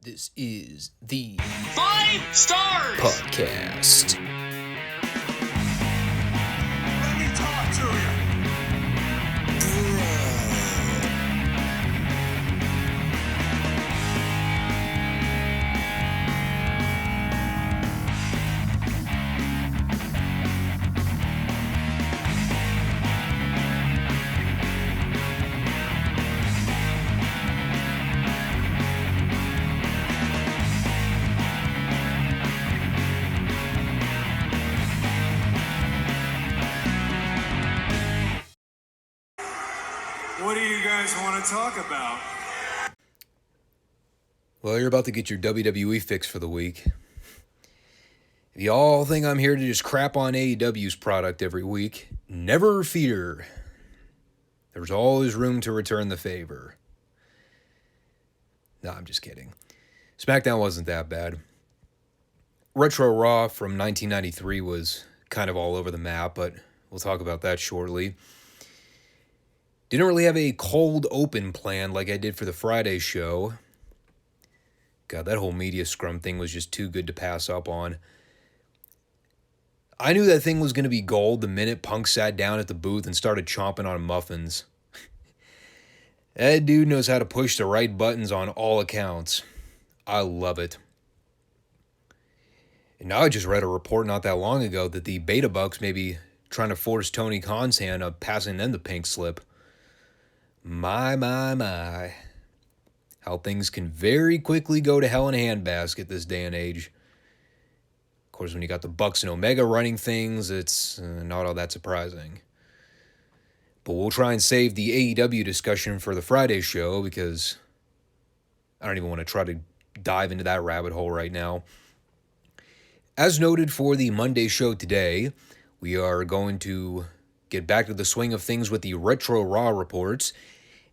This is the Five Stars Podcast. Let me talk to you. What do you guys want to talk about? Well, you're about to get your WWE fix for the week. If you all think I'm here to just crap on AEW's product every week, never fear. There's always room to return the favor. No, I'm just kidding. SmackDown wasn't that bad. Retro Raw from 1993 was kind of all over the map, but we'll talk about that shortly. Didn't really have a cold open plan like I did for the Friday show. God, that whole media scrum thing was just too good to pass up on. I knew that thing was going to be gold the minute Punk sat down at the booth and started chomping on muffins. That dude knows how to push the right buttons on all accounts. I love it. And now I just read a report not that long ago that the Beta Bucks may be trying to force Tony Khan's hand of passing them the pink slip. My. How things can very quickly go to hell in a handbasket this day and age. Of course, when you got the Bucks and Omega running things, it's not all that surprising. But we'll try and save the AEW discussion for the Friday show because I don't even want to try to dive into that rabbit hole right now. As noted for the Monday show today, we are going to get back to the swing of things with the Retro Raw reports.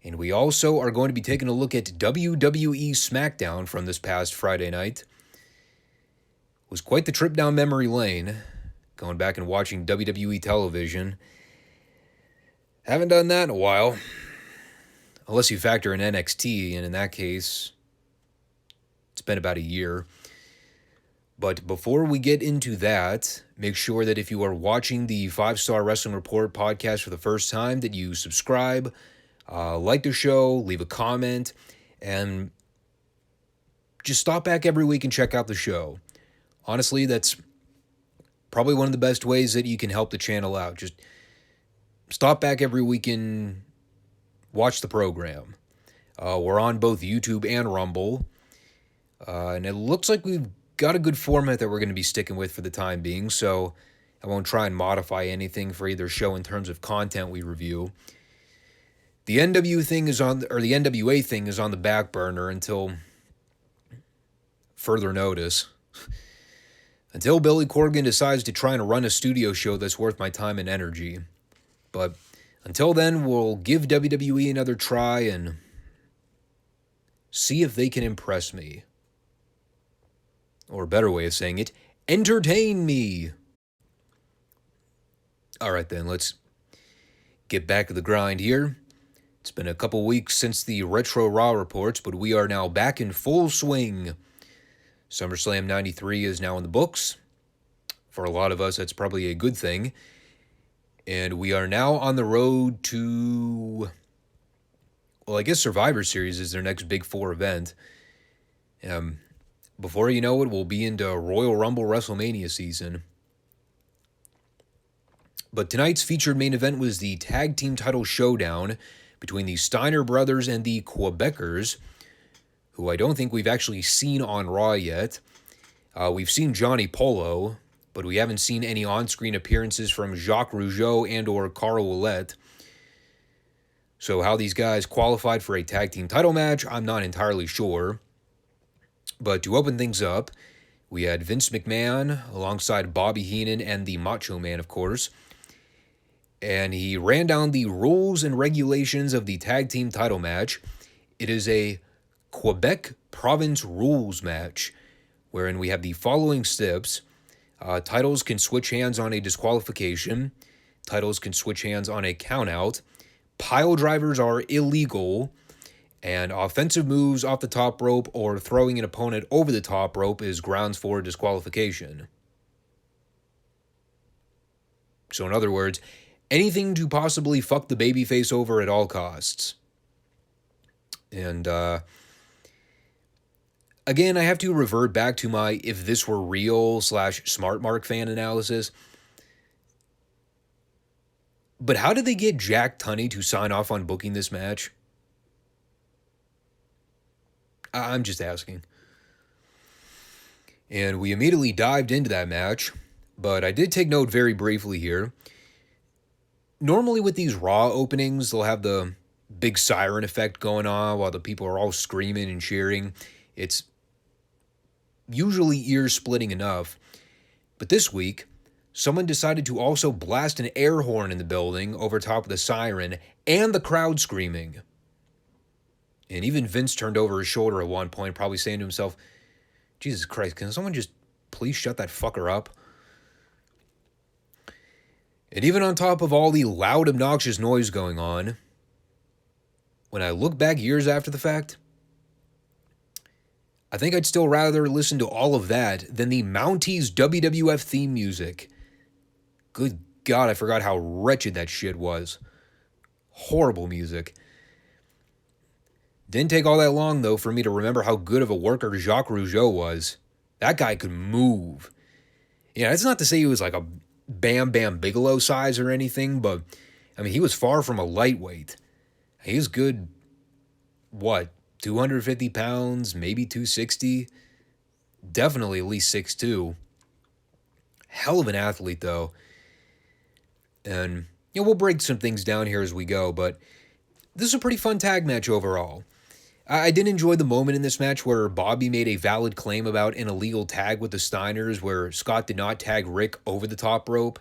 And we also are going to be taking a look at WWE SmackDown from this past Friday night. It was quite the trip down memory lane, going back and watching WWE television. Haven't done that in a while, unless you factor in NXT, and in that case, it's been about a year. But before we get into that, make sure that if you are watching the Five Starr Wrestling Report podcast for the first time, that you subscribe, like the show, leave a comment, and just stop back every week and check out the show. Honestly, that's probably one of the best ways that you can help the channel out. Just stop back every week and watch the program. We're on both YouTube and Rumble, and it looks like we've got a good format that we're going to be sticking with for the time being, so I won't try and modify anything for either show in terms of content we review. The NWA thing is on the back burner until further notice. Until Billy Corgan decides to try and run a studio show that's worth my time and energy. But until then, we'll give WWE another try and see if they can impress me. Or a better way of saying it, entertain me. All right then, let's get back to the grind here. It's been a couple weeks since the Retro Raw reports, but we are now back in full swing. SummerSlam 93 is now in the books. For a lot of us, that's probably a good thing. And we are now on the road to, well, I guess Survivor Series is their next Big Four event. Before you know it, we'll be into Royal Rumble WrestleMania season. But tonight's featured main event was the Tag Team Title Showdown between the Steiner Brothers and the Quebecers, who I don't think we've actually seen on Raw yet. We've seen Johnny Polo, but we haven't seen any on-screen appearances from Jacques Rougeau and or Carl Ouellet. So how these guys qualified for a tag team title match, I'm not entirely sure. But to open things up, we had Vince McMahon alongside Bobby Heenan and the Macho Man, of course. And he ran down the rules and regulations of the tag team title match. It is a Quebec province rules match, wherein we have the following steps. Titles can switch hands on a disqualification. Titles can switch hands on a countout. Pile drivers are illegal. And offensive moves off the top rope or throwing an opponent over the top rope is grounds for disqualification. So in other words, anything to possibly fuck the babyface over at all costs. And again, I have to revert back to my if this were real / smart mark fan analysis. But how did they get Jack Tunney to sign off on booking this match? I'm just asking. And we immediately dived into that match, but I did take note very briefly here. Normally with these Raw openings, they'll have the big siren effect going on while the people are all screaming and cheering. It's usually ear-splitting enough. But this week, someone decided to also blast an air horn in the building over top of the siren and the crowd screaming. And even Vince turned over his shoulder at one point, probably saying to himself, Jesus Christ, can someone just please shut that fucker up? And even on top of all the loud, obnoxious noise going on, when I look back years after the fact, I think I'd still rather listen to all of that than the Mounties WWF theme music. Good God, I forgot how wretched that shit was. Horrible music. Didn't take all that long, though, for me to remember how good of a worker Jacques Rougeau was. That guy could move. Yeah, that's not to say he was like a Bam Bam Bigelow size or anything, but, I mean, he was far from a lightweight. He was good, 250 pounds, maybe 260? Definitely at least 6'2". Hell of an athlete, though. And, we'll break some things down here as we go, but this is a pretty fun tag match overall. I did enjoy the moment in this match where Bobby made a valid claim about an illegal tag with the Steiners where Scott did not tag Rick over the top rope.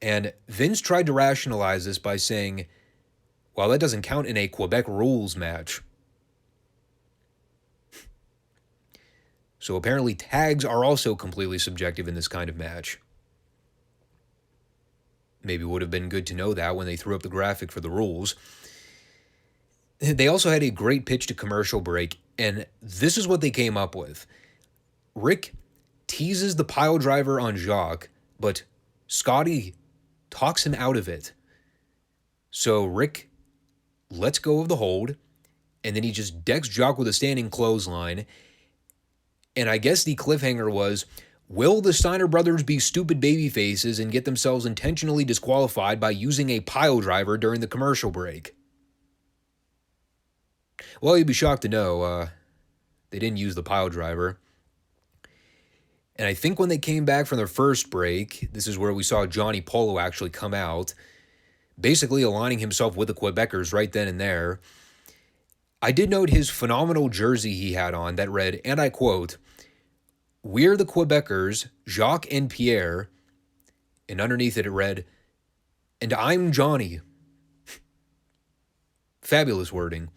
And Vince tried to rationalize this by saying, well, that doesn't count in a Quebec rules match. So apparently tags are also completely subjective in this kind of match. Maybe would have been good to know that when they threw up the graphic for the rules. They also had a great pitch to commercial break, and this is what they came up with. Rick teases the pile driver on Jacques, but Scotty talks him out of it. So Rick lets go of the hold, and then he just decks Jacques with a standing clothesline. And I guess the cliffhanger was, will the Steiner brothers be stupid baby faces and get themselves intentionally disqualified by using a pile driver during the commercial break? Well, you'd be shocked to know they didn't use the pile driver. And I think when they came back from their first break, this is where we saw Johnny Polo actually come out, basically aligning himself with the Quebecers right then and there. I did note his phenomenal jersey he had on that read, and I quote, "We're the Quebecers, Jacques and Pierre," and underneath it read, "And I'm Johnny." Fabulous wording.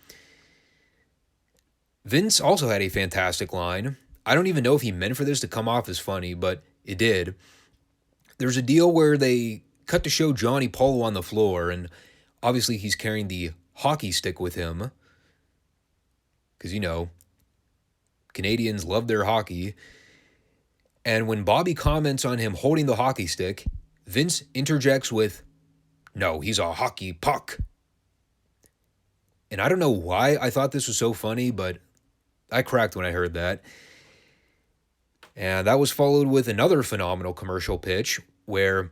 Vince also had a fantastic line. I don't even know if he meant for this to come off as funny, but it did. There's a deal where they cut to show Johnny Polo on the floor, and obviously he's carrying the hockey stick with him. Because, Canadians love their hockey. And when Bobby comments on him holding the hockey stick, Vince interjects with, "No, he's a hockey puck." And I don't know why I thought this was so funny, but I cracked when I heard that. And that was followed with another phenomenal commercial pitch where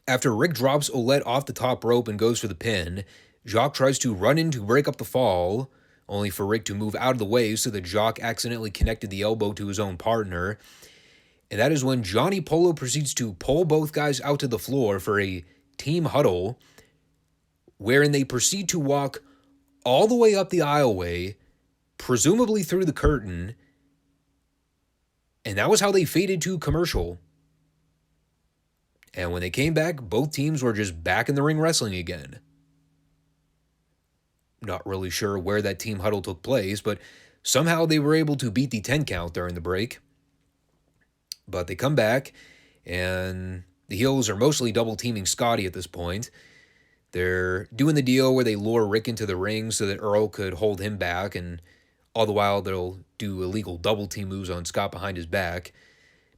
after Rick drops Olette off the top rope and goes for the pin, Jacques tries to run in to break up the fall, only for Rick to move out of the way so that Jacques accidentally connected the elbow to his own partner. And that is when Johnny Polo proceeds to pull both guys out to the floor for a team huddle, wherein they proceed to walk all the way up the aisleway, presumably through the curtain, and that was how they faded to commercial. And when they came back, both teams were just back in the ring wrestling again. Not really sure where that team huddle took place, but somehow they were able to beat the 10 count during the break. But they come back, and the heels are mostly double-teaming Scotty at this point. They're doing the deal where they lure Rick into the ring so that Earl could hold him back, and all the while they'll do illegal double team moves on Scott behind his back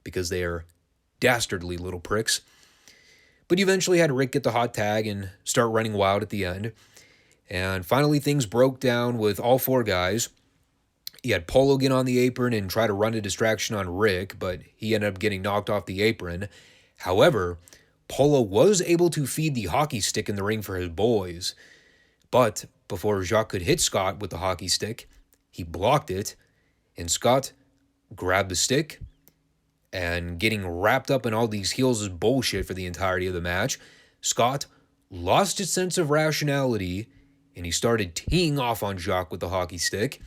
because they are dastardly little pricks. But you eventually had Rick get the hot tag and start running wild at the end. And finally things broke down with all four guys. You had Polo get on the apron and try to run a distraction on Rick, but he ended up getting knocked off the apron. However, Polo was able to feed the hockey stick in the ring for his boys. But before Jacques could hit Scott with the hockey stick, he blocked it, and Scott grabbed the stick, and getting wrapped up in all these heels' bullshit for the entirety of the match, Scott lost his sense of rationality, and he started teeing off on Jacques with the hockey stick.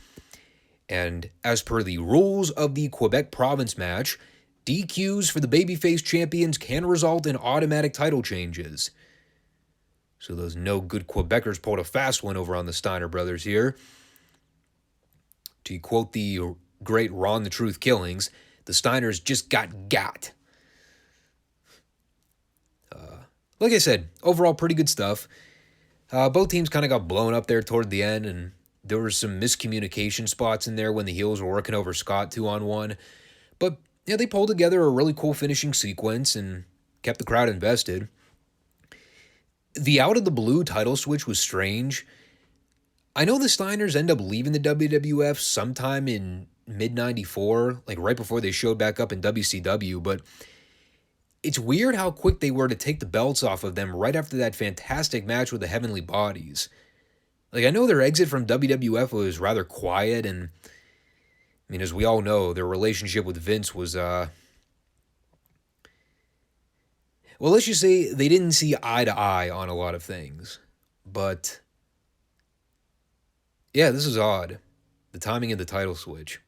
And as per the rules of the Quebec province match, DQs for the babyface champions can result in automatic title changes. So those no good Quebecers pulled a fast one over on the Steiner brothers here. To quote the great Ron the Truth Killings, the Steiners just got. Like I said, overall pretty good stuff. Both teams kind of got blown up there toward the end, and there were some miscommunication spots in there when the heels were working over Scott 2-on-1. But yeah, they pulled together a really cool finishing sequence and kept the crowd invested. The out of the blue title switch was strange. I know the Steiners end up leaving the WWF sometime in mid-94, like right before they showed back up in WCW, but it's weird how quick they were to take the belts off of them right after that fantastic match with the Heavenly Bodies. Like, I know their exit from WWF was rather quiet, and I mean, as we all know, their relationship with Vince was, well, let's just say they didn't see eye to eye on a lot of things. But yeah, this is odd. The timing of the title switch.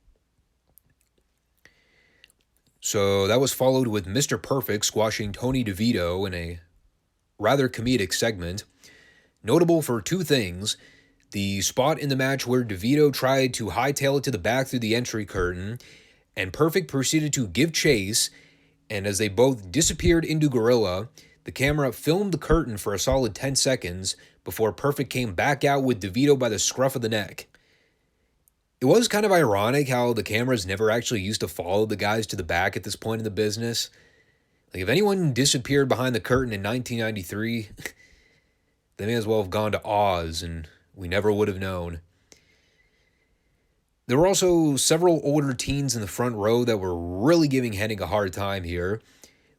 So that was followed with Mr. Perfect squashing Tony DeVito in a rather comedic segment. Notable for two things. The spot in the match where DeVito tried to hightail it to the back through the entry curtain, and Perfect proceeded to give chase, and as they both disappeared into Gorilla, the camera filmed the curtain for a solid 10 seconds before Perfect came back out with DeVito by the scruff of the neck. It was kind of ironic how the cameras never actually used to follow the guys to the back at this point in the business. Like, if anyone disappeared behind the curtain in 1993, they may as well have gone to Oz, and we never would have known. There were also several older teens in the front row that were really giving Hennig a hard time here.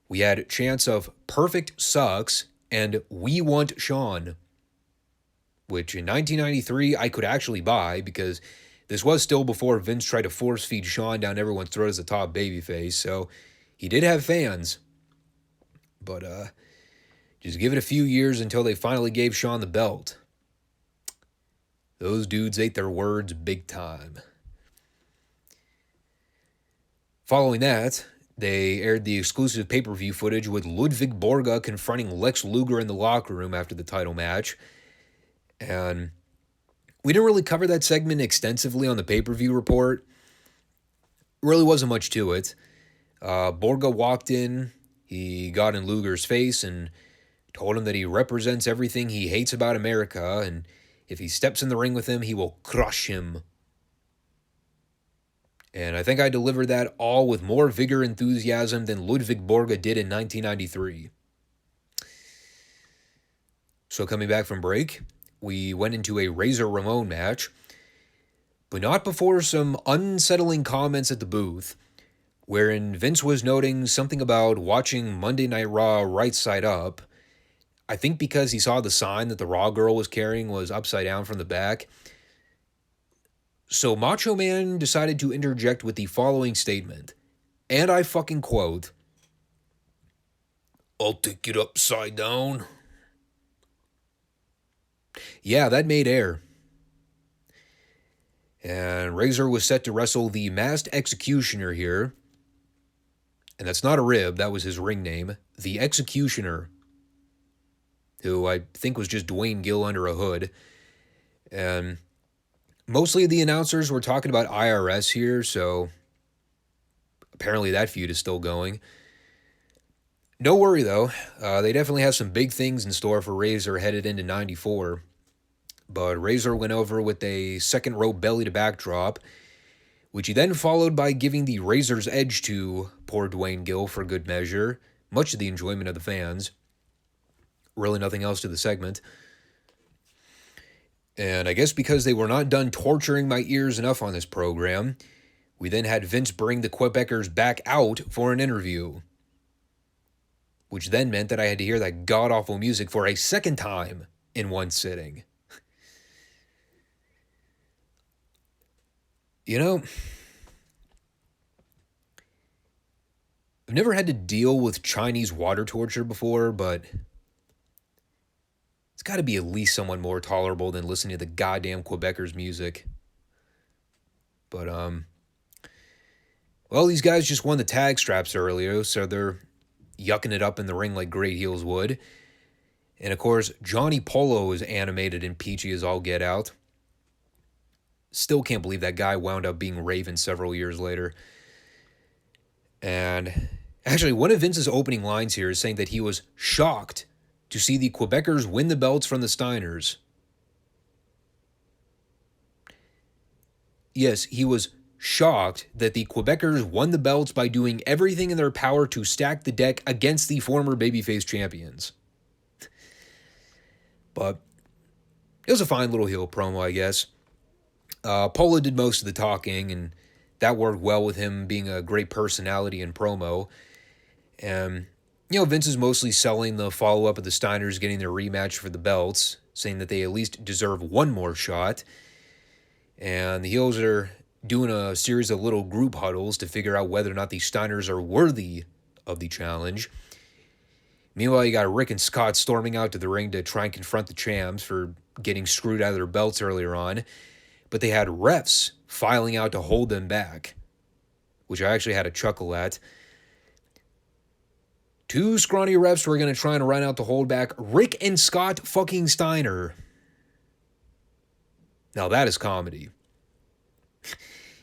We had chants of "Perfect sucks" and "We want Sean," which in 1993 I could actually buy because this was still before Vince tried to force feed Sean down everyone's throat as a top babyface, so he did have fans. But just give it a few years until they finally gave Sean the belt. Those dudes ate their words big time. Following that, they aired the exclusive pay-per-view footage with Ludwig Borga confronting Lex Luger in the locker room after the title match. And we didn't really cover that segment extensively on the pay-per-view report. Really wasn't much to it. Borga walked in, he got in Luger's face and told him that he represents everything he hates about America, and if he steps in the ring with him, he will crush him. And I think I delivered that all with more vigor and enthusiasm than Ludwig Borga did in 1993. So coming back from break, we went into a Razor Ramon match, but not before some unsettling comments at the booth, wherein Vince was noting something about watching Monday Night Raw right side up. I think because he saw the sign that the Raw girl was carrying was upside down from the back. So Macho Man decided to interject with the following statement, and I fucking quote, "I'll take it upside down." Yeah, that made air. And Razor was set to wrestle the Masked Executioner here. And that's not a rib, that was his ring name. The Executioner, who I think was just Dwayne Gill under a hood. And mostly the announcers were talking about IRS here, so apparently that feud is still going. No worry, though. They definitely have some big things in store for Razor headed into 94. But Razor went over with a second row belly to back drop, which he then followed by giving the Razor's edge to poor Dwayne Gill for good measure, much to the enjoyment of the fans. Really nothing else to the segment. And I guess because they were not done torturing my ears enough on this program, we then had Vince bring the Quebecers back out for an interview, which then meant that I had to hear that god-awful music for a second time in one sitting. You know, I've never had to deal with Chinese water torture before, but it's got to be at least somewhat more tolerable than listening to the goddamn Quebecers music. But, well, these guys just won the tag straps earlier, so they're yucking it up in the ring like great heels would. And, of course, Johnny Polo is animated and peachy as all get out. Still can't believe that guy wound up being Raven several years later. And actually, one of Vince's opening lines here is saying that he was shocked to see the Quebecers win the belts from the Steiners. Yes, he was shocked that the Quebecers won the belts by doing everything in their power to stack the deck against the former babyface champions. But it was a fine little heel promo, I guess. Polo did most of the talking, and that worked well with him being a great personality and promo. And, Vince is mostly selling the follow-up of the Steiners getting their rematch for the belts, saying that they at least deserve one more shot. And the heels are doing a series of little group huddles to figure out whether or not the Steiners are worthy of the challenge. Meanwhile, you got Rick and Scott storming out to the ring to try and confront the champs for getting screwed out of their belts earlier on. But they had refs filing out to hold them back, which I actually had a chuckle at. Two scrawny refs were going to try and run out to hold back Rick and Scott fucking Steiner. Now that is comedy.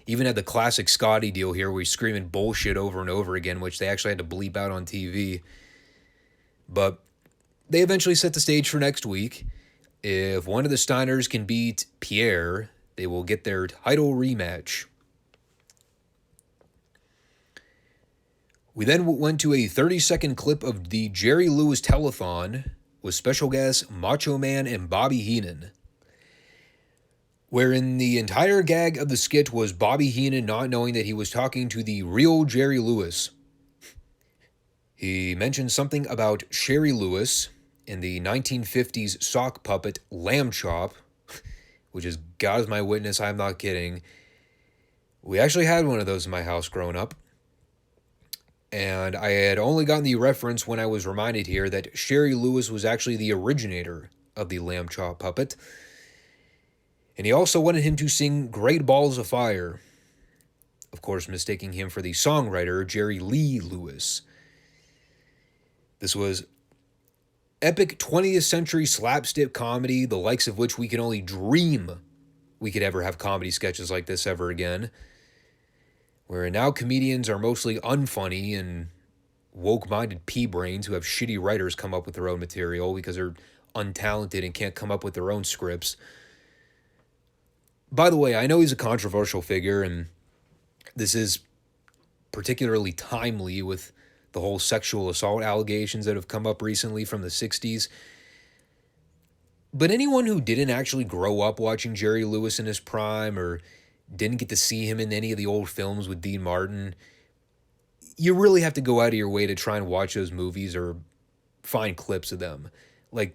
Even had the classic Scotty deal here where he's screaming bullshit over and over again, which they actually had to bleep out on TV. But they eventually set the stage for next week. If one of the Steiners can beat Pierre, they will get their title rematch. We then went to a 30-second clip of the Jerry Lewis telethon with special guests Macho Man and Bobby Heenan, wherein the entire gag of the skit was Bobby Heenan not knowing that he was talking to the real Jerry Lewis. He mentioned something about Sherry Lewis in the 1950s sock puppet Lamb Chop, which is God is my witness, I'm not kidding. We actually had one of those in my house growing up. And I had only gotten the reference when I was reminded here that Sherry Lewis was actually the originator of the Lamb Chop puppet. And he also wanted him to sing Great Balls of Fire, of course mistaking him for the songwriter Jerry Lee Lewis. This was epic 20th century slapstick comedy, the likes of which we can only dream we could ever have comedy sketches like this ever again. Where now comedians are mostly unfunny and woke-minded pea-brains who have shitty writers come up with their own material because they're untalented and can't come up with their own scripts. By the way, I know he's a controversial figure, and this is particularly timely with the whole sexual assault allegations that have come up recently from the 60s. But anyone who didn't actually grow up watching Jerry Lewis in his prime or didn't get to see him in any of the old films with Dean Martin, you really have to go out of your way to try and watch those movies or find clips of them. Like,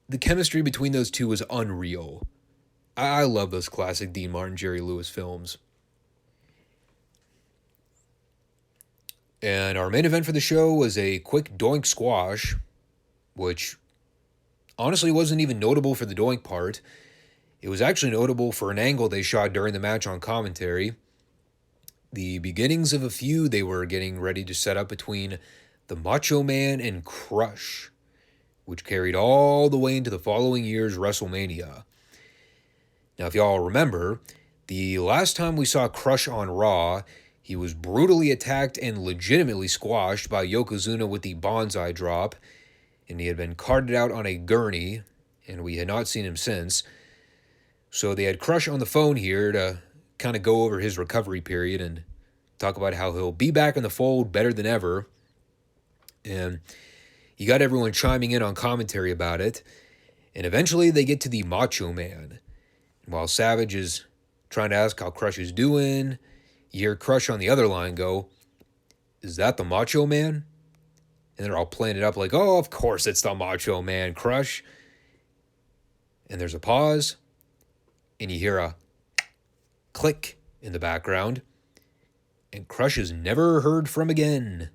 the chemistry between those two is unreal. I love those classic Dean Martin, Jerry Lewis films. And our main event for the show was a quick doink squash, which honestly wasn't even notable for the doink part. It was actually notable for an angle they shot during the match on commentary. The beginnings of a feud they were getting ready to set up between the Macho Man and Crush, which carried all the way into the following year's WrestleMania. Now, if y'all remember, the last time we saw Crush on Raw, He was brutally attacked and legitimately squashed by Yokozuna with the bonsai drop, and he had been carted out on a gurney, and we had not seen him since. So they had Crush on the phone here to kind of go over his recovery period and talk about how he'll be back in the fold better than ever. And he got everyone chiming in on commentary about it. And eventually they get to the Macho Man. And while Savage is trying to ask how Crush is doing, you hear Crush on the other line go, "Is that the Macho Man?" And they're all playing it up like, "Oh, of course it's the Macho Man, Crush." And there's a pause, and you hear a click in the background, and Crush is never heard from again.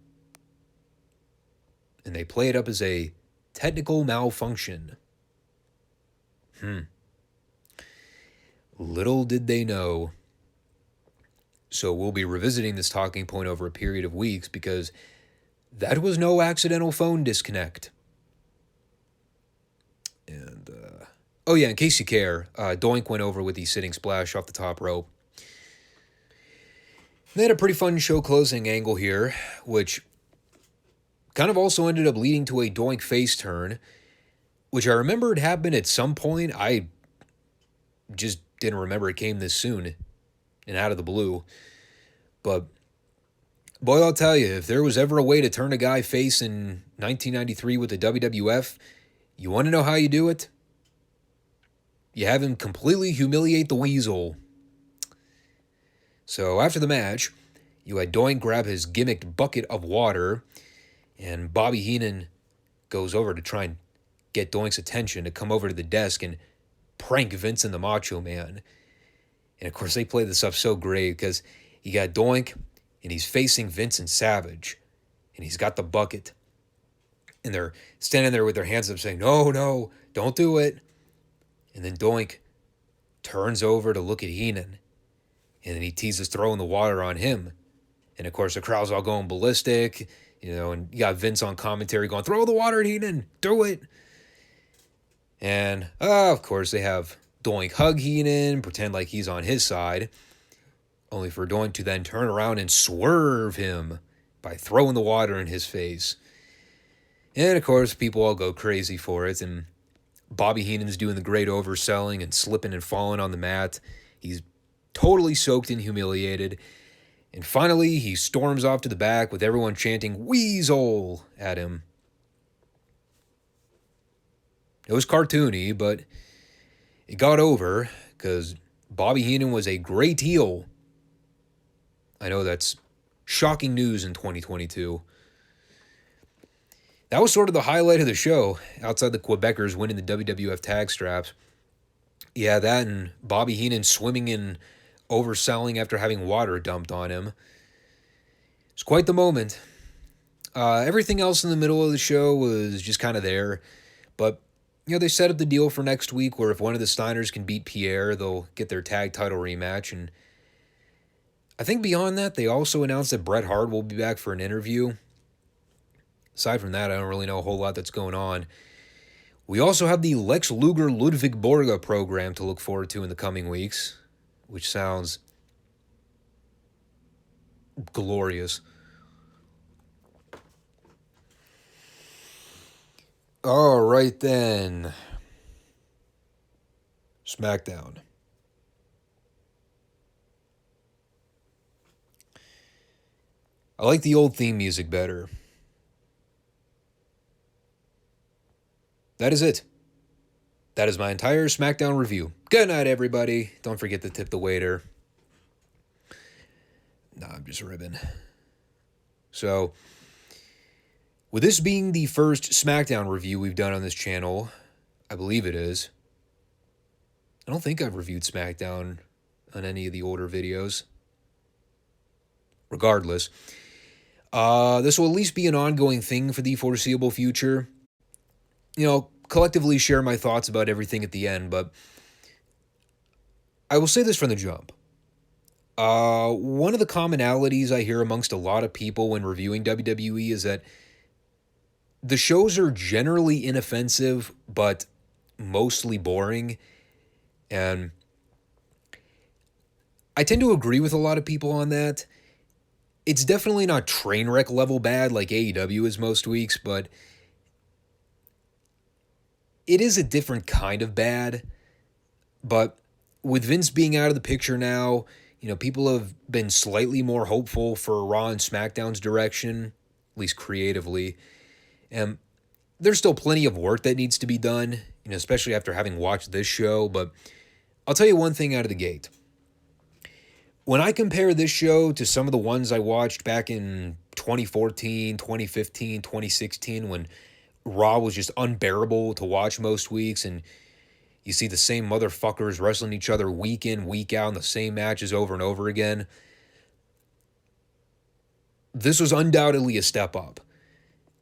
And they play it up as a technical malfunction. Little did they know. So we'll be revisiting this talking point over a period of weeks because that was no accidental phone disconnect. And, oh yeah, in case you care, Doink went over with the sitting splash off the top rope. They had a pretty fun show closing angle here, which kind of also ended up leading to a Doink face turn, which I remembered happened at some point. I just didn't remember it came this soon and out of the blue. But boy, I'll tell you, if there was ever a way to turn a guy face in 1993 with the WWF, you want to know how you do it? You have him completely humiliate the Weasel. So after the match, you had Doink grab his gimmicked bucket of water, and Bobby Heenan goes over to try and get Doink's attention to come over to the desk and prank Vince and the Macho Man. And of course, they play this up so great because you got Doink, and he's facing Vince and Savage, and he's got the bucket. And they're standing there with their hands up saying, "No, no, don't do it." And then Doink turns over to look at Heenan, and then he teases throwing the water on him. And of course, the crowd's all going ballistic, and you got Vince on commentary going, "Throw the water at Heenan, do it." And, of course, they have Doink hug Heenan, pretend like he's on his side, only for Doink to then turn around and swerve him by throwing the water in his face. And, of course, people all go crazy for it, and Bobby Heenan's doing the great overselling and slipping and falling on the mat. He's totally soaked and humiliated. And finally, he storms off to the back with everyone chanting "Weasel" at him. It was cartoony, but it got over because Bobby Heenan was a great heel. I know that's shocking news in 2022. That was sort of the highlight of the show, outside the Quebecers winning the WWF tag straps. Yeah, that and Bobby Heenan swimming in overselling after having water dumped on him. It's quite the moment. Everything else in the middle of the show was just kind of there. But, they set up the deal for next week where if one of the Steiners can beat Pierre, they'll get their tag title rematch. And I think beyond that, they also announced that Bret Hart will be back for an interview. Aside from that, I don't really know a whole lot that's going on. We also have the Lex Luger Ludwig Borga program to look forward to in the coming weeks, which sounds glorious. All right, then. SmackDown. I like the old theme music better. That is it. That is my entire SmackDown review. Good night, everybody. Don't forget to tip the waiter. Nah, I'm just ribbing. So, with this being the first SmackDown review we've done on this channel, I believe it is. I don't think I've reviewed SmackDown on any of the older videos. Regardless, this will at least be an ongoing thing for the foreseeable future. Collectively share my thoughts about everything at the end, but I will say this from the jump. One of the commonalities I hear amongst a lot of people when reviewing WWE is that the shows are generally inoffensive, but mostly boring. And I tend to agree with a lot of people on that. It's definitely not train wreck level bad like AEW is most weeks, but it is a different kind of bad. But with Vince being out of the picture now, people have been slightly more hopeful for Raw and SmackDown's direction, at least creatively. And there's still plenty of work that needs to be done, especially after having watched this show. But I'll tell you one thing out of the gate. When I compare this show to some of the ones I watched back in 2014, 2015, 2016, when Raw was just unbearable to watch most weeks, and you see the same motherfuckers wrestling each other week in, week out in the same matches over and over again, this was undoubtedly a step up.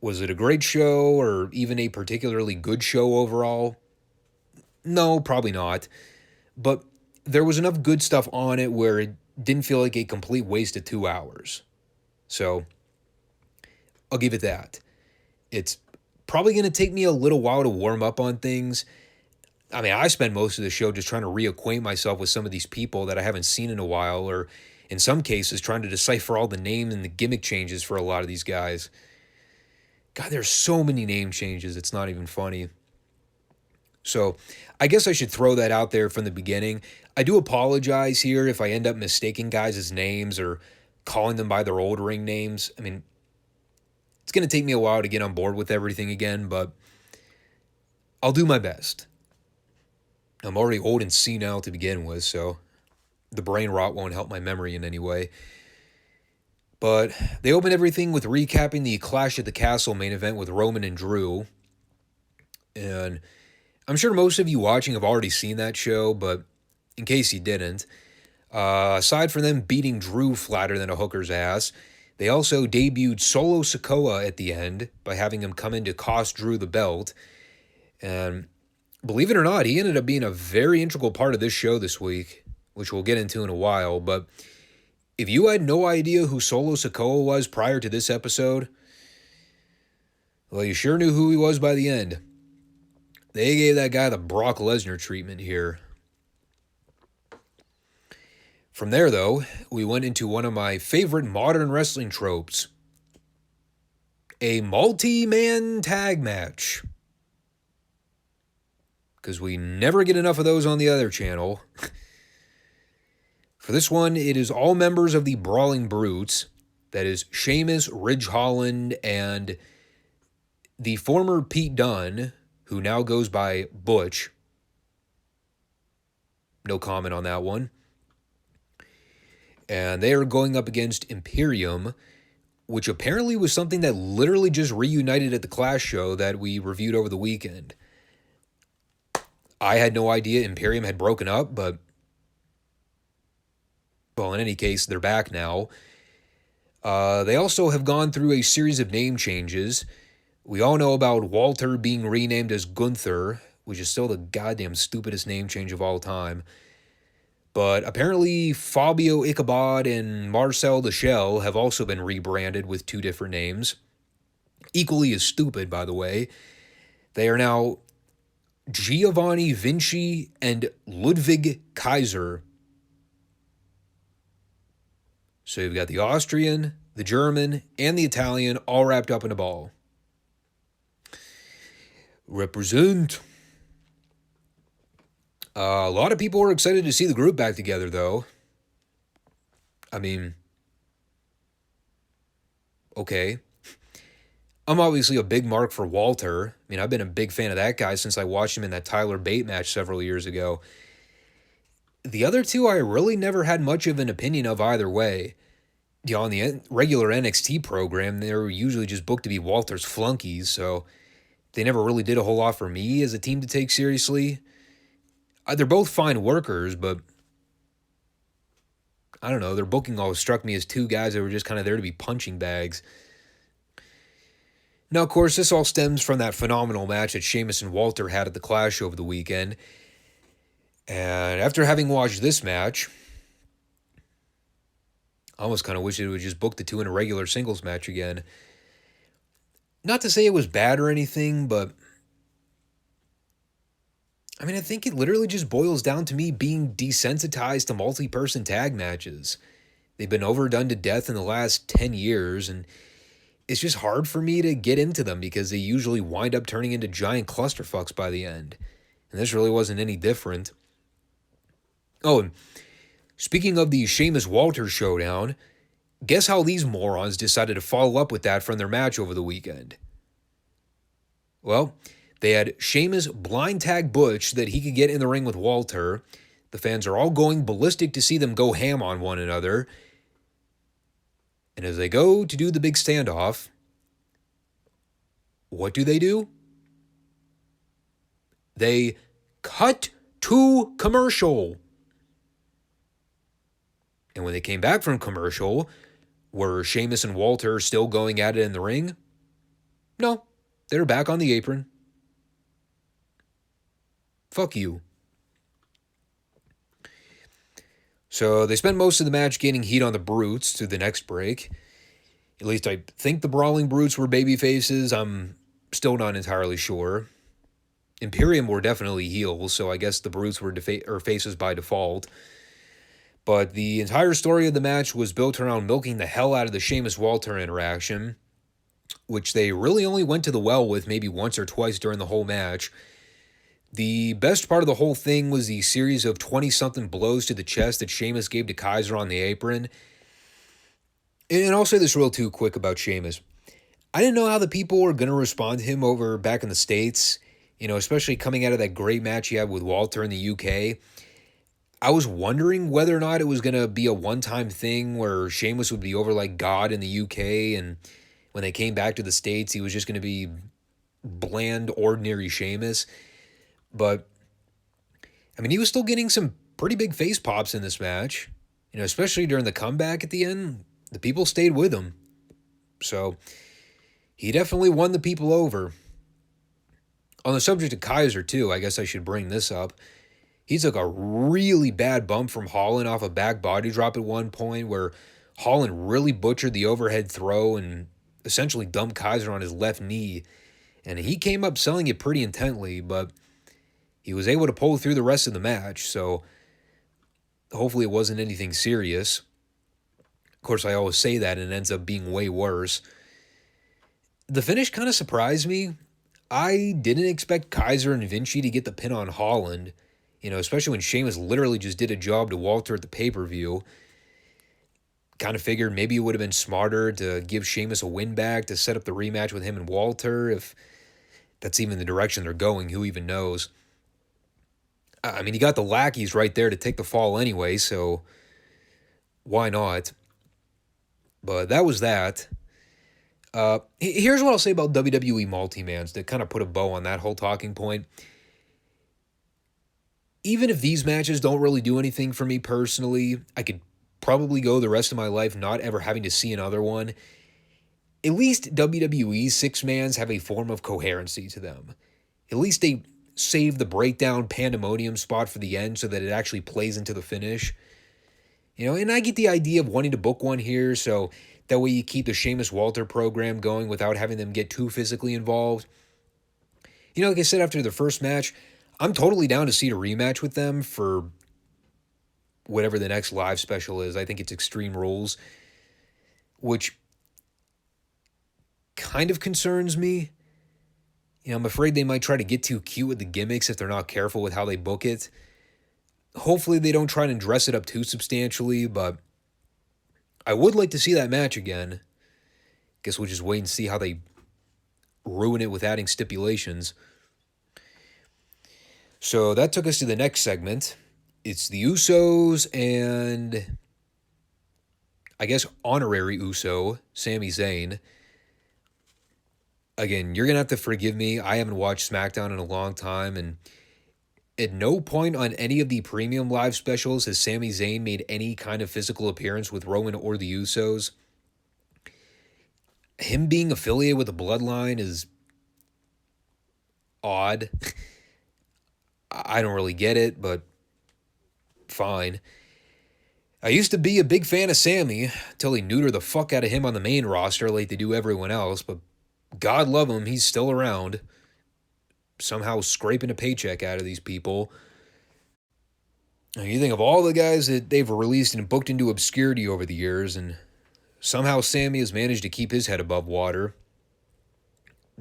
Was it a great show or even a particularly good show overall? No, probably not. But there was enough good stuff on it where it didn't feel like a complete waste of 2 hours. So, I'll give it that. It's probably going to take me a little while to warm up on things. I mean, I spend most of the show just trying to reacquaint myself with some of these people that I haven't seen in a while, or in some cases, trying to decipher all the names and the gimmick changes for a lot of these guys. God, there's so many name changes, it's not even funny. So, I guess I should throw that out there from the beginning. I do apologize here if I end up mistaking guys' names or calling them by their old ring names. I mean, it's going to take me a while to get on board with everything again, but I'll do my best. I'm already old and senile to begin with, so the brain rot won't help my memory in any way. But they open everything with recapping the Clash at the Castle main event with Roman and Drew. And I'm sure most of you watching have already seen that show, but in case you didn't, aside from them beating Drew flatter than a hooker's ass, they also debuted Solo Sikoa at the end by having him come in to cost Drew the belt. And believe it or not, he ended up being a very integral part of this show this week, which we'll get into in a while. But if you had no idea who Solo Sikoa was prior to this episode, well, you sure knew who he was by the end. They gave that guy the Brock Lesnar treatment here. From there, though, we went into one of my favorite modern wrestling tropes. A multi-man tag match. Because we never get enough of those on the other channel. For this one, it is all members of the Brawling Brutes. That is Sheamus, Ridge Holland, and the former Pete Dunne, who now goes by Butch. No comment on that one. And they are going up against Imperium, which apparently was something that literally just reunited at the Clash show that we reviewed over the weekend. I had no idea Imperium had broken up, but well, in any case, they're back now. They also have gone through a series of name changes. We all know about Walter being renamed as Gunther, which is still the goddamn stupidest name change of all time. But apparently Fabio Ichabod and Marcel the Shell have also been rebranded with 2 different names. Equally as stupid, by the way. They are now Giovanni Vinci and Ludwig Kaiser. So you've got the Austrian, the German, and the Italian all wrapped up in a ball. Represent. A lot of people are excited to see the group back together, though. I mean, okay. I'm obviously a big mark for Walter. I mean, I've been a big fan of that guy since I watched him in that Tyler Bate match several years ago. The other 2 I really never had much of an opinion of either way. On the regular NXT program, they were usually just booked to be Walter's flunkies, so they never really did a whole lot for me as a team to take seriously. They're both fine workers, but I don't know, their booking always struck me as 2 guys that were just kind of there to be punching bags. Now, of course, this all stems from that phenomenal match that Sheamus and Walter had at the Clash over the weekend. And after having watched this match, I almost kind of wish they would just book the 2 in a regular singles match again. Not to say it was bad or anything, but I mean, I think it literally just boils down to me being desensitized to multi-person tag matches. They've been overdone to death in the last 10 years, and it's just hard for me to get into them because they usually wind up turning into giant clusterfucks by the end. And this really wasn't any different. Oh, and speaking of the Sheamus Walter showdown, guess how these morons decided to follow up with that from their match over the weekend? Well, they had Sheamus blind tag Butch so that he could get in the ring with Walter. The fans are all going ballistic to see them go ham on one another. And as they go to do the big standoff, what do? They cut to commercial. And when they came back from commercial, were Sheamus and Walter still going at it in the ring? No, they were back on the apron. Fuck you. So they spent most of the match gaining heat on the Brutes to the next break. At least I think the Brawling Brutes were baby faces. I'm still not entirely sure. Imperium were definitely heels, so I guess the Brutes were faces by default. But the entire story of the match was built around milking the hell out of the Sheamus-Walter interaction, which they really only went to the well with maybe once or twice during the whole match. The best part of the whole thing was the series of 20-something blows to the chest that Sheamus gave to Kaiser on the apron. And I'll say this real too quick about Sheamus. I didn't know how the people were going to respond to him over back in the States, especially coming out of that great match he had with Walter in the UK. I was wondering whether or not it was going to be a one-time thing where Sheamus would be over like God in the UK, and when they came back to the States, he was just going to be bland, ordinary Sheamus. But, he was still getting some pretty big face pops in this match, especially during the comeback at the end. The people stayed with him. So, he definitely won the people over. On the subject of Kaiser, too, I guess I should bring this up. He took a really bad bump from Holland off a back body drop at one point where Holland really butchered the overhead throw and essentially dumped Kaiser on his left knee. And he came up selling it pretty intently, but he was able to pull through the rest of the match, so hopefully it wasn't anything serious. Of course, I always say that, and it ends up being way worse. The finish kind of surprised me. I didn't expect Kaiser and Vinci to get the pin on Holland, especially when Sheamus literally just did a job to Walter at the pay-per-view. Kind of figured maybe it would have been smarter to give Sheamus a win back to set up the rematch with him and Walter, if that's even the direction they're going, who even knows. You got the lackeys right there to take the fall anyway, so why not? But that was that. Here's what I'll say about WWE multi-mans to kind of put a bow on that whole talking point. Even if these matches don't really do anything for me personally, I could probably go the rest of my life not ever having to see another one. At least WWE's six-mans have a form of coherency to them. At least they save the breakdown pandemonium spot for the end so that it actually plays into the finish. And I get the idea of wanting to book one here, so that way you keep the Sheamus-Walter program going without having them get too physically involved. Like I said after the first match, I'm totally down to see a rematch with them for whatever the next live special is. I think it's Extreme Rules, which kind of concerns me. I'm afraid they might try to get too cute with the gimmicks if they're not careful with how they book it. Hopefully they don't try to dress it up too substantially, but I would like to see that match again. Guess we'll just wait and see how they ruin it with adding stipulations. So that took us to the next segment. It's the Usos and, I guess, honorary Uso, Sami Zayn. Again, you're going to have to forgive me. I haven't watched SmackDown in a long time, and at no point on any of the premium live specials has Sami Zayn made any kind of physical appearance with Roman or the Usos. Him being affiliated with the Bloodline is odd. I don't really get it, but fine. I used to be a big fan of Sami until they neuter the fuck out of him on the main roster like they do everyone else, but God love him, he's still around, somehow scraping a paycheck out of these people. You think of all the guys that they've released and booked into obscurity over the years, and somehow Sammy has managed to keep his head above water.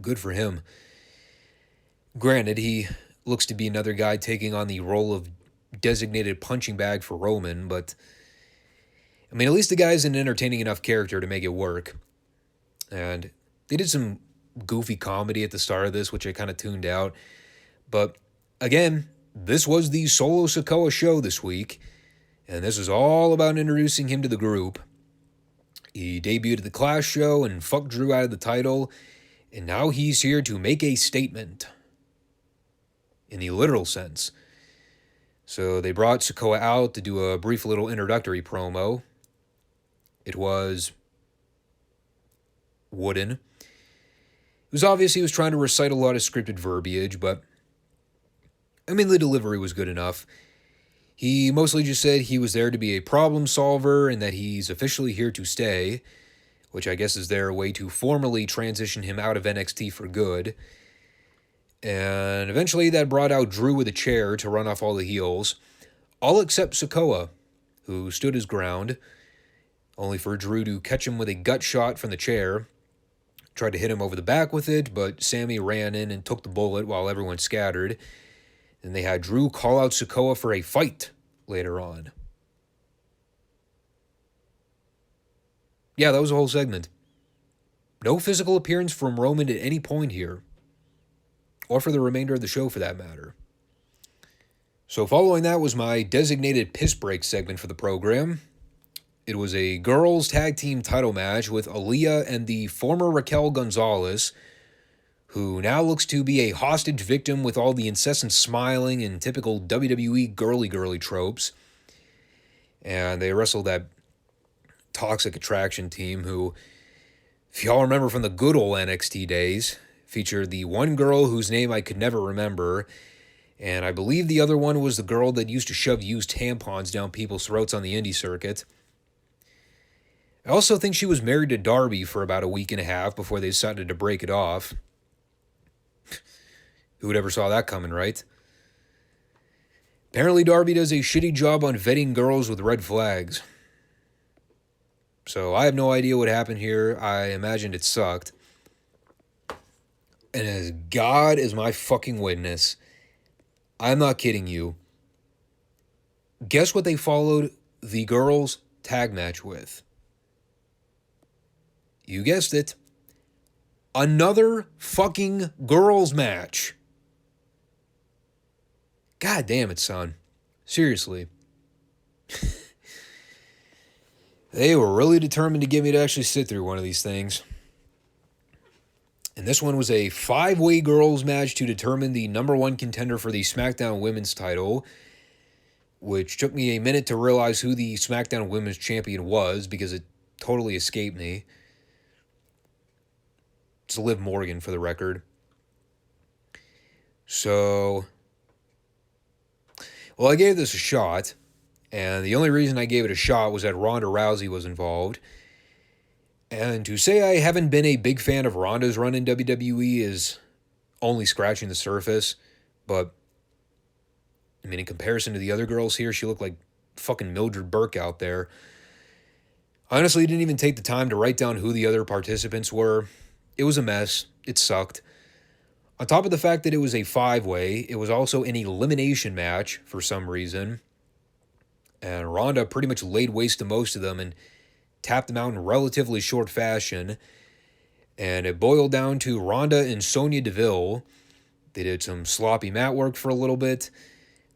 Good for him. Granted, he looks to be another guy taking on the role of designated punching bag for Roman, but I mean, at least the guy's an entertaining enough character to make it work. And they did some goofy comedy at the start of this, which I kind of tuned out. But again, this was the Solo Sikoa show this week, and this is all about introducing him to the group. He debuted at the Clash show and fucked Drew out of the title, and now he's here to make a statement. In the literal sense. So they brought Sikoa out to do a brief little introductory promo. It was wooden. It was obvious he was trying to recite a lot of scripted verbiage, but I mean, the delivery was good enough. He mostly just said he was there to be a problem solver and that he's officially here to stay, which I guess is their way to formally transition him out of NXT for good. And eventually that brought out Drew with a chair to run off all the heels, all except Sikoa, who stood his ground, only for Drew to catch him with a gut shot from the chair. Tried to hit him over the back with it, but Sammy ran in and took the bullet while everyone scattered. Then they had Drew call out Sikoa for a fight later on. Yeah, that was a whole segment. No physical appearance from Roman at any point here. Or for the remainder of the show, for that matter. So following that was my designated piss break segment for the program. It was a girls' tag team title match with Aaliyah and the former Raquel Gonzalez, who now looks to be a hostage victim with all the incessant smiling and typical WWE girly tropes. And they wrestled that Toxic Attraction team who, if y'all remember from the good old NXT days, featured the one girl whose name I could never remember, and I believe the other one was the girl that used to shove used tampons down people's throats on the indie circuit. I also think she was married to Darby for about a week and a half before they decided to break it off. Who would ever saw that coming, right? Apparently Darby does a shitty job on vetting girls with red flags. So I have no idea what happened here. I imagined it sucked. And as God is my fucking witness, I'm not kidding you. Guess what they followed the girls' tag match with? You guessed it. Another fucking girls' match. God damn it, son. Seriously. They were really determined to get me to actually sit through one of these things. And this one was a 5-way girls match to determine the number one contender for the SmackDown Women's title, which took me a minute to realize who the SmackDown Women's Champion was because it totally escaped me. It's Liv Morgan, for the record. So, well, I gave this a shot, and the only reason I gave it a shot was that Ronda Rousey was involved. And to say I haven't been a big fan of Ronda's run in WWE is only scratching the surface. But, I mean, in comparison to the other girls here, she looked like fucking Mildred Burke out there. I honestly didn't even take the time to write down who the other participants were. It was a mess. It sucked. On top of the fact that it was a 5-way, it was also an elimination match for some reason. And Ronda pretty much laid waste to most of them and tapped them out in relatively short fashion, and it boiled down to Ronda and Sonya Deville. They did some sloppy mat work for a little bit.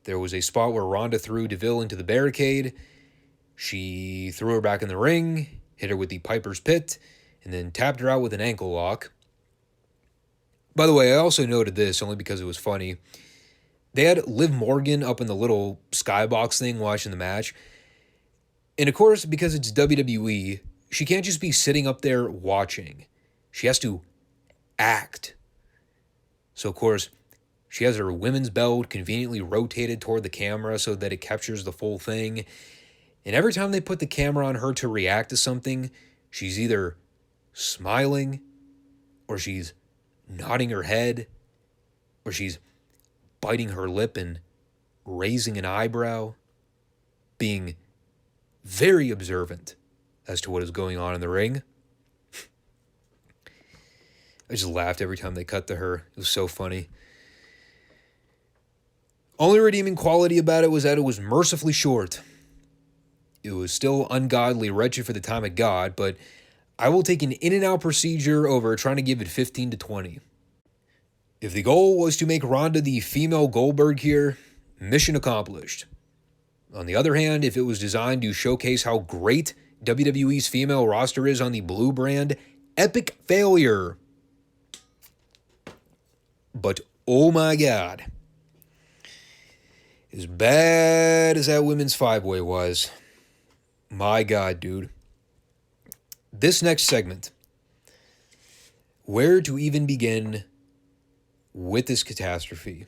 There was a spot where Ronda threw Deville into the barricade. She threw her back in the ring, hit her with the Piper's Pit, and then tapped her out with an ankle lock. By the way, I also noted this only because it was funny. They had Liv Morgan up in the little skybox thing watching the match. And of course, because it's WWE, she can't just be sitting up there watching. She has to act. So, of course, she has her women's belt conveniently rotated toward the camera so that it captures the full thing. And every time they put the camera on her to react to something, she's either smiling, or she's nodding her head, or she's biting her lip and raising an eyebrow. being very observant as to what is going on in the ring. I just laughed every time they cut to her. It was so funny. Only redeeming quality about it was that it was mercifully short. It was still ungodly wretched for the time it got, but I will take an in-and-out procedure over trying to give it 15 to 20. If the goal was to make Ronda the female Goldberg here, mission accomplished. On the other hand, if it was designed to showcase how great WWE's female roster is on the Blue brand, epic failure. But oh my God. As bad as that women's five-way was, my God, dude. This next segment, where to even begin with this catastrophe?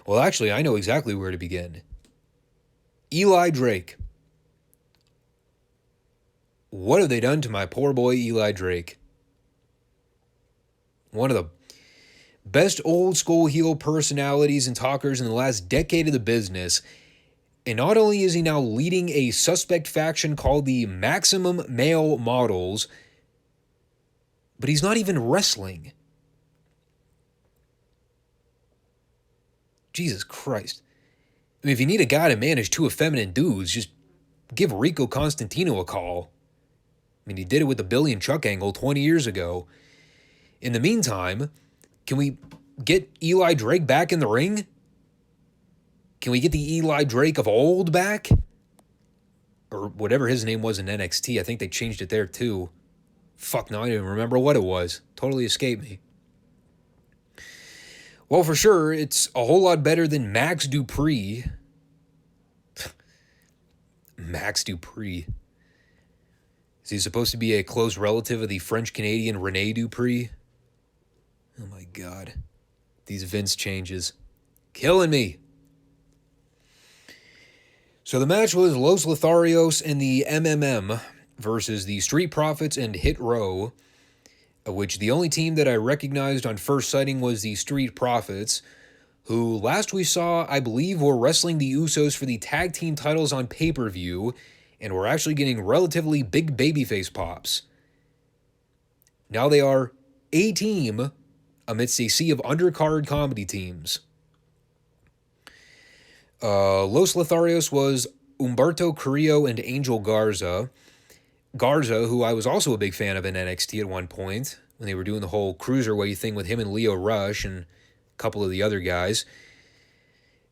Well, actually, I know exactly where to begin. Eli Drake. What have they done to my poor boy Eli Drake? One of the best old school heel personalities and talkers in the last decade of the business. And not only is he now leading a suspect faction called the Maximum Male Models, but he's not even wrestling. Jesus Christ. I mean, if you need a guy to manage two effeminate dudes, just give Rico Constantino a call. I mean, he did it with the Billy and Chuck angle 20 years ago. In the meantime, can we get Eli Drake back in the ring? Can we get the Eli Drake of old back? Or whatever his name was in NXT. I think they changed it there too. Fuck, no, I don't even remember what it was. Totally escaped me. Well, for sure, it's a whole lot better than Max Dupree. Max Dupree. Is he supposed to be a close relative of the French-Canadian Rene Dupree? Oh my God. These Vince changes. Killing me. So the match was Los Lotharios and the MMM versus the Street Profits and Hit Row, of which the only team that I recognized on first sighting was the Street Profits, who last we saw, I believe, were wrestling the Usos for the tag team titles on pay-per-view, and were actually getting relatively big babyface pops. Now they are a team amidst a sea of undercard comedy teams. Los Lotharios was Humberto Carrillo and Angel Garza. Garza, who I was also a big fan of in NXT at one point, when they were doing the whole cruiserweight thing with him and Leo Rush and a couple of the other guys.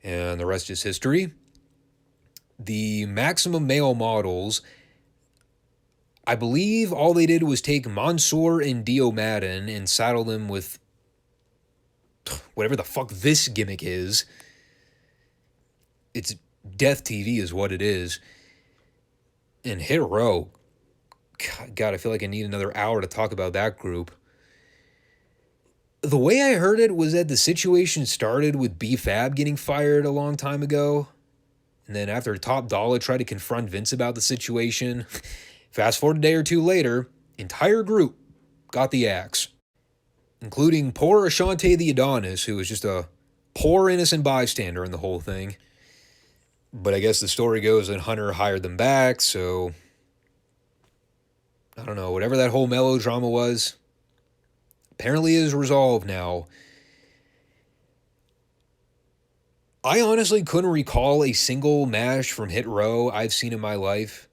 And the rest is history. The Maximum Male Models, I believe all they did was take Mansoor and Dio Madden and saddle them with whatever the fuck this gimmick is. It's Death TV is what it is. And Hit Row. God, I feel like I need another hour to talk about that group. The way I heard it was that the situation started with B-Fab getting fired a long time ago. And then after Top Dollar tried to confront Vince about the situation, fast forward a day or two later, entire group got the axe. Including poor Ashante the Adonis, who was just a poor innocent bystander in the whole thing. But I guess the story goes that Hunter hired them back, so I don't know, whatever that whole melodrama was, apparently is resolved now. I honestly couldn't recall a single match from Hit Row I've seen in my life.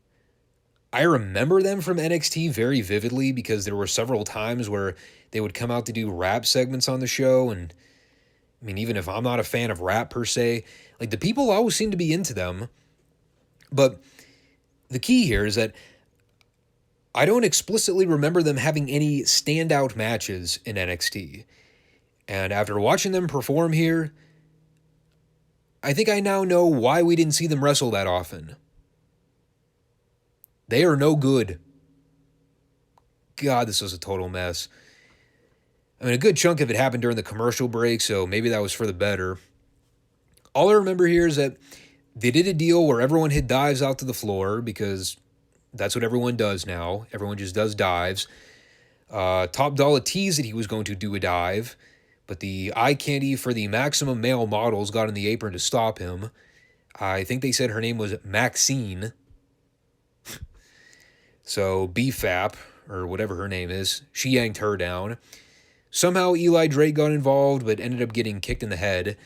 I remember them from NXT very vividly because there were several times where they would come out to do rap segments on the show, and I mean, even if I'm not a fan of rap per se, like the people always seem to be into them. But the key here is that I don't explicitly remember them having any standout matches in NXT. And after watching them perform here, I think I now know why we didn't see them wrestle that often. They are no good. God, this was a total mess. I mean, a good chunk of it happened during the commercial break, so maybe that was for the better. All I remember here is that they did a deal where everyone hit dives out to the floor, because that's what everyone does now. Everyone just does dives. Top Dollar teased that he was going to do a dive, but the eye candy for the Maximum Male Models got on the apron to stop him. I think they said her name was Maxine. So BFAP, or whatever her name is, she yanked her down. Somehow Eli Drake got involved, but ended up getting kicked in the head.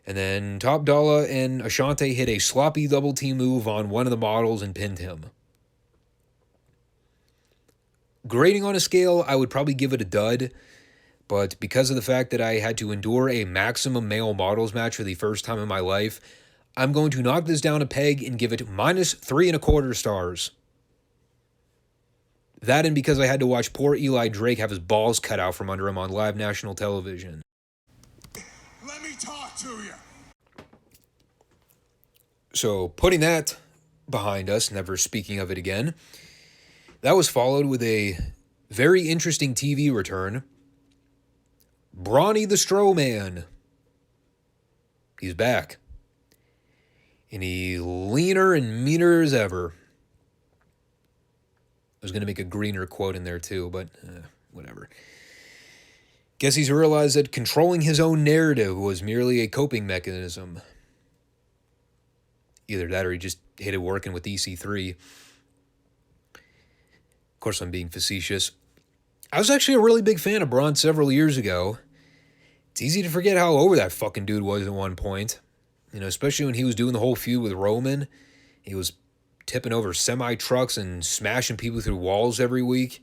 And then Top Dollar and Ashante hit a sloppy double team move on one of the models and pinned him. Grading on a scale, I would probably give it a dud, but because of the fact that I had to endure a maximum male models match for the first time in my life, I'm going to knock this down a peg and give it -3.25 stars. That and because I had to watch poor Eli Drake have his balls cut out from under him on live national television. Let me talk to you. So, putting that behind us, never speaking of it again, that was followed with a very interesting TV return. Brawny the Strowman. He's back. And he's leaner and meaner as ever. I was going to make a greener quote in there too, but whatever. Guess he's realized that controlling his own narrative was merely a coping mechanism. Either that or he just hated working with EC3. Of course, I'm being facetious. I was actually a really big fan of Braun several years ago. It's easy to forget how over that fucking dude was at one point. You know, especially when he was doing the whole feud with Roman. He was tipping over semi-trucks and smashing people through walls every week.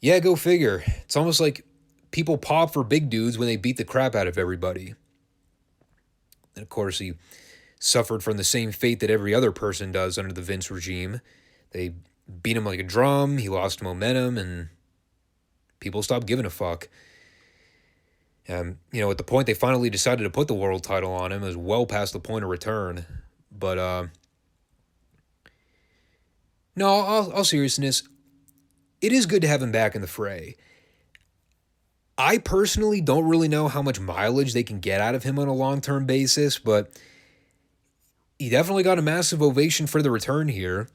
Yeah, go figure. It's almost like people pop for big dudes when they beat the crap out of everybody. And of course, he suffered from the same fate that every other person does under the Vince regime. They beat him like a drum, he lost momentum, and people stopped giving a fuck. You know, at the point they finally decided to put the world title on him, it was well past the point of return. But, no, all seriousness, it is good to have him back in the fray. I personally don't really know how much mileage they can get out of him on a long-term basis, but he definitely got a massive ovation for the return here.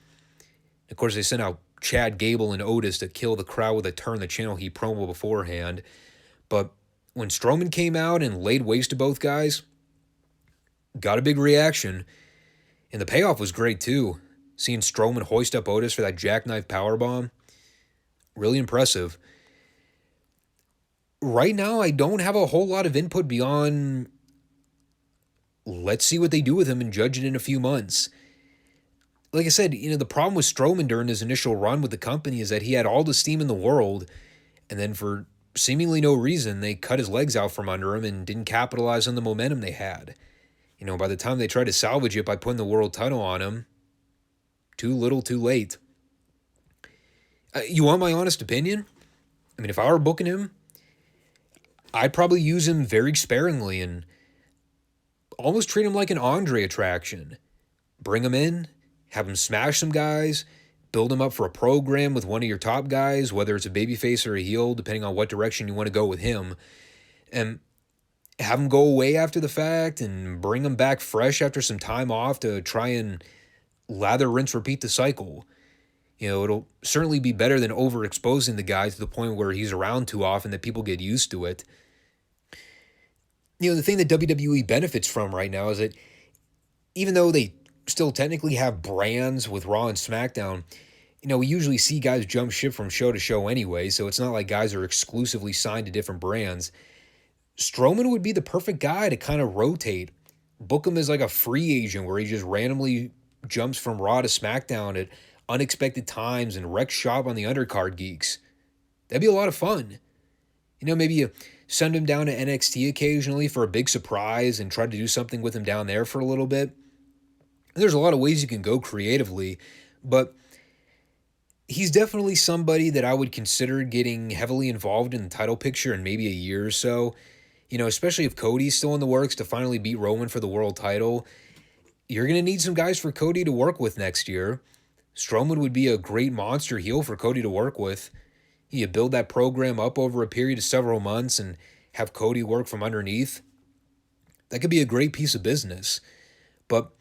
Of course, they sent out Chad Gable and Otis to kill the crowd with a Turn the Channel Heat promo beforehand. But when Strowman came out and laid waste to both guys, got a big reaction. And the payoff was great, too. Seeing Strowman hoist up Otis for that jackknife powerbomb, really impressive. Right now, I don't have a whole lot of input beyond let's see what they do with him and judge it in a few months. Like I said, you know, the problem with Strowman during his initial run with the company is that he had all the steam in the world, and then for seemingly no reason, they cut his legs out from under him and didn't capitalize on the momentum they had. You know, by the time they tried to salvage it by putting the world title on him, too little, too late. You want my honest opinion? I mean, if I were booking him, I'd probably use him very sparingly and almost treat him like an Andre attraction. Bring him in, have him smash some guys, build him up for a program with one of your top guys, whether it's a babyface or a heel, depending on what direction you want to go with him, and have him go away after the fact and bring him back fresh after some time off to try and lather, rinse, repeat the cycle. You know, it'll certainly be better than overexposing the guy to the point where he's around too often that people get used to it. You know, the thing that WWE benefits from right now is that even though they still technically have brands with Raw and SmackDown, you know, we usually see guys jump ship from show to show anyway, so it's not like guys are exclusively signed to different brands. Strowman would be the perfect guy to kind of rotate. Book him as like a free agent where he just randomly jumps from Raw to SmackDown at unexpected times and wrecks shop on the undercard geeks. That'd be a lot of fun. You know, maybe you send him down to NXT occasionally for a big surprise and try to do something with him down there for a little bit. And there's a lot of ways you can go creatively, but he's definitely somebody that I would consider getting heavily involved in the title picture in maybe a year or so. You know, especially if Cody's still in the works to finally beat Roman for the world title. You're going to need some guys for Cody to work with next year. Strowman would be a great monster heel for Cody to work with. You build that program up over a period of several months and have Cody work from underneath. That could be a great piece of business. But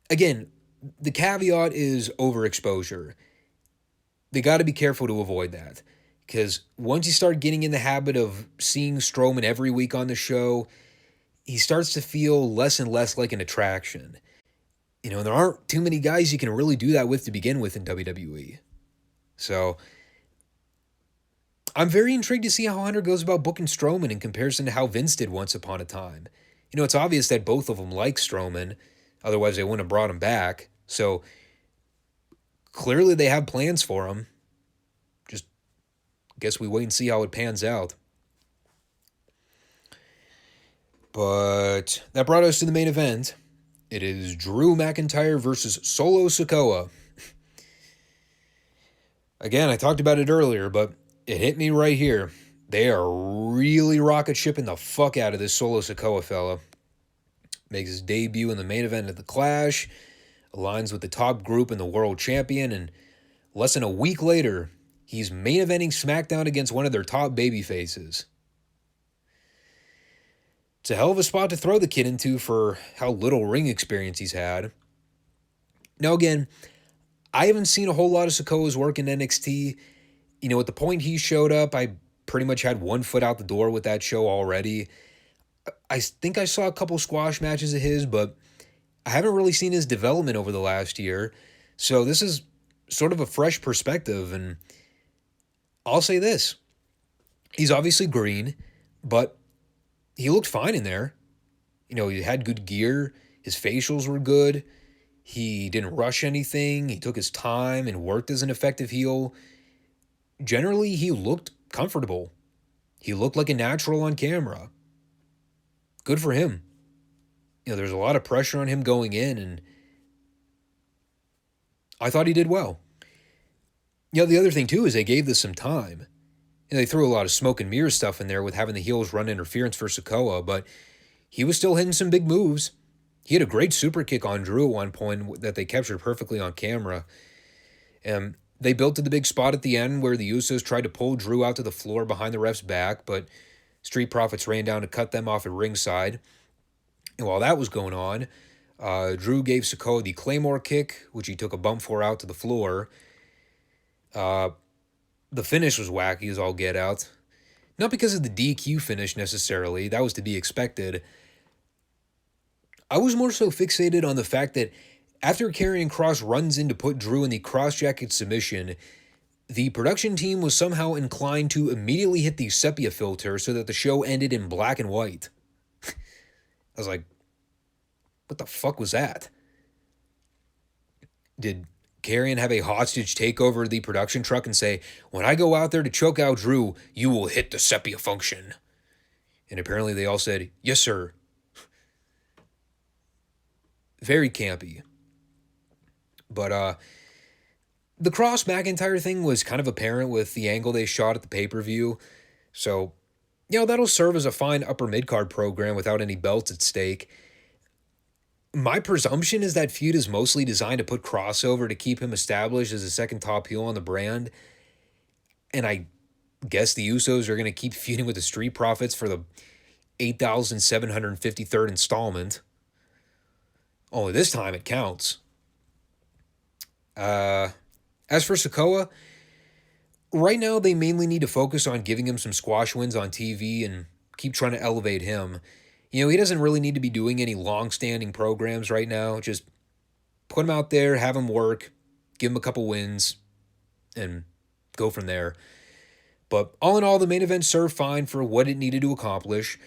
again, the caveat is overexposure. They got to be careful to avoid that. Because once you start getting in the habit of seeing Strowman every week on the show, he starts to feel less and less like an attraction. And there aren't too many guys you can really do that with to begin with in WWE. So I'm very intrigued to see how Hunter goes about booking Strowman in comparison to how Vince did once upon a time. It's obvious that both of them like Strowman, otherwise they wouldn't have brought him back. So clearly they have plans for him. Just guess we wait and see how it pans out. But that brought us to the main event. It is Drew McIntyre versus Solo Sikoa. Again, I talked about it earlier, but it hit me right here. They are really rocket shipping the fuck out of this Solo Sikoa fella. Makes his debut in the main event of the Clash, aligns with the top group and the world champion, and less than a week later, he's main eventing SmackDown against one of their top babyfaces. It's a hell of a spot to throw the kid into for how little ring experience he's had. Now again, I haven't seen a whole lot of Sikoa's work in NXT. At the point he showed up, I pretty much had one foot out the door with that show already. I think I saw a couple squash matches of his, but I haven't really seen his development over the last year. So this is sort of a fresh perspective, and I'll say this. He's obviously green, but he looked fine in there. He had good gear. His facials were good. He didn't rush anything. He took his time and worked as an effective heel. Generally, he looked comfortable. He looked like a natural on camera. Good for him. There's a lot of pressure on him going in, and I thought he did well. The other thing, too, is they gave this some time. They threw a lot of smoke and mirror stuff in there with having the heels run interference for Sikoa, but he was still hitting some big moves. He had a great super kick on Drew at one point that they captured perfectly on camera. And they built to the big spot at the end where the Usos tried to pull Drew out to the floor behind the ref's back, but Street Profits ran down to cut them off at ringside. And while that was going on, Drew gave Sikoa the Claymore kick, which he took a bump for out to the floor. The finish was wacky as all get out. Not because of the DQ finish necessarily, that was to be expected. I was more so fixated on the fact that after Karrion Kross runs in to put Drew in the cross-jacket submission, the production team was somehow inclined to immediately hit the sepia filter so that the show ended in black and white. I was like, what the fuck was that? Did Karrion have a hostage take over the production truck and say, when I go out there to choke out Drew, you will hit the sepia function? And apparently they all said, yes, sir. Very campy. But the Cross McIntyre thing was kind of apparent with the angle they shot at the pay-per-view. So, that'll serve as a fine upper mid-card program without any belts at stake. My presumption is that feud is mostly designed to put Cross over to keep him established as a second top heel on the brand. And I guess the Usos are going to keep feuding with the Street Profits for the 8,753rd installment. Only this time it counts. As for Sikoa, right now they mainly need to focus on giving him some squash wins on TV and keep trying to elevate him. He doesn't really need to be doing any long-standing programs right now. Just put him out there, have him work, give him a couple wins, and go from there. But all in all, the main event served fine for what it needed to accomplish.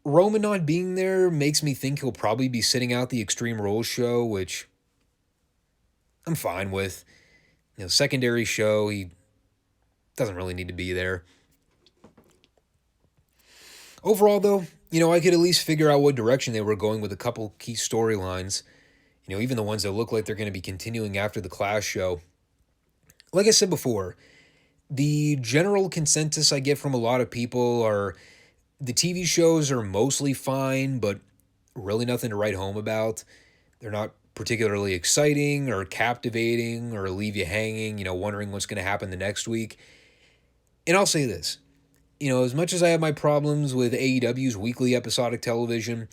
Roman not being there makes me think he'll probably be sitting out the Extreme Rules show, which I'm fine with. Secondary show, he doesn't really need to be there. Overall, though, I could at least figure out what direction they were going with a couple key storylines. Even the ones that look like they're going to be continuing after the Clash show. Like I said before, the general consensus I get from a lot of people are the TV shows are mostly fine, but really nothing to write home about. They're not particularly exciting or captivating or leave you hanging, wondering what's going to happen the next week. And I'll say this. As much as I have my problems with AEW's weekly episodic television,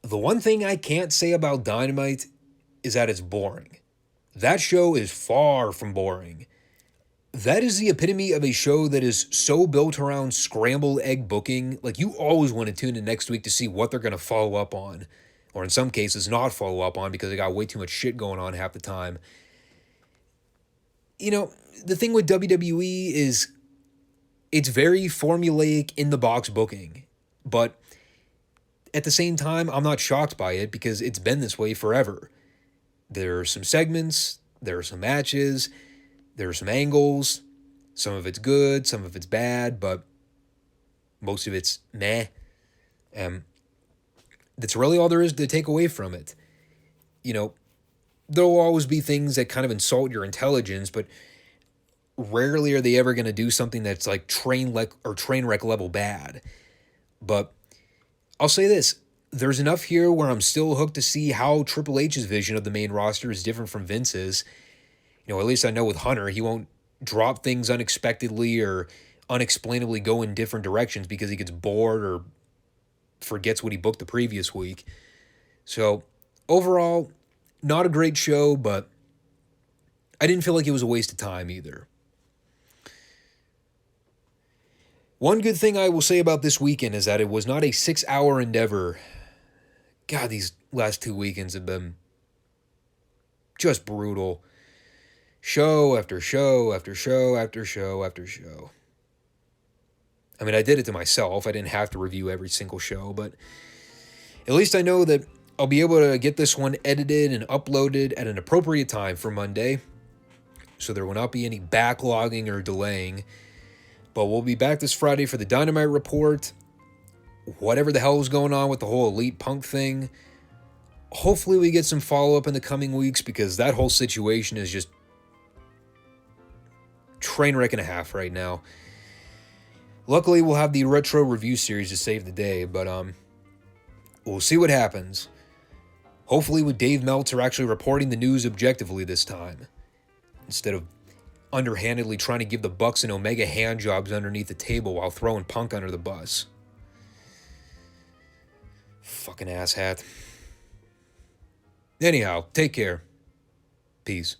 the one thing I can't say about Dynamite is that it's boring. That show is far from boring. that is the epitome of a show that is so built around scrambled egg booking. Like, you always want to tune in next week to see what they're going to follow up on, or in some cases, not follow up on because they got way too much shit going on half the time. You know, the thing with WWE is it's very formulaic in the box booking, but at the same time, I'm not shocked by it because it's been this way forever. There are some segments, there are some matches, there are some angles. Some of it's good, some of it's bad, but most of it's meh. That's really all there is to take away from it. You know, there'll always be things that kind of insult your intelligence, but rarely are they ever going to do something that's like train wreck level bad. But I'll say this. There's enough here where I'm still hooked to see how Triple H's vision of the main roster is different from Vince's. You know, at least I know with Hunter, he won't drop things unexpectedly or unexplainably go in different directions because he gets bored or forgets what he booked the previous week. So, overall, not a great show, but I didn't feel like it was a waste of time either. One good thing I will say about this weekend is that it was not a 6-hour endeavor. God, these last 2 weekends have been just brutal. Show after show after show after show after show. I mean, I did it to myself. I didn't have to review every single show, but at least I know that I'll be able to get this one edited and uploaded at an appropriate time for Monday, so there will not be any backlogging or delaying. But we'll be back this Friday for the Dynamite Report. Whatever the hell is going on with the whole Elite Punk thing, hopefully we get some follow-up in the coming weeks because that whole situation is just train wreck and a half right now. Luckily, we'll have the retro review series to save the day, but we'll see what happens. Hopefully with Dave Meltzer actually reporting the news objectively this time, instead of underhandedly trying to give the Bucks and Omega hand jobs underneath the table while throwing Punk under the bus. Fucking asshat. Anyhow, take care. Peace.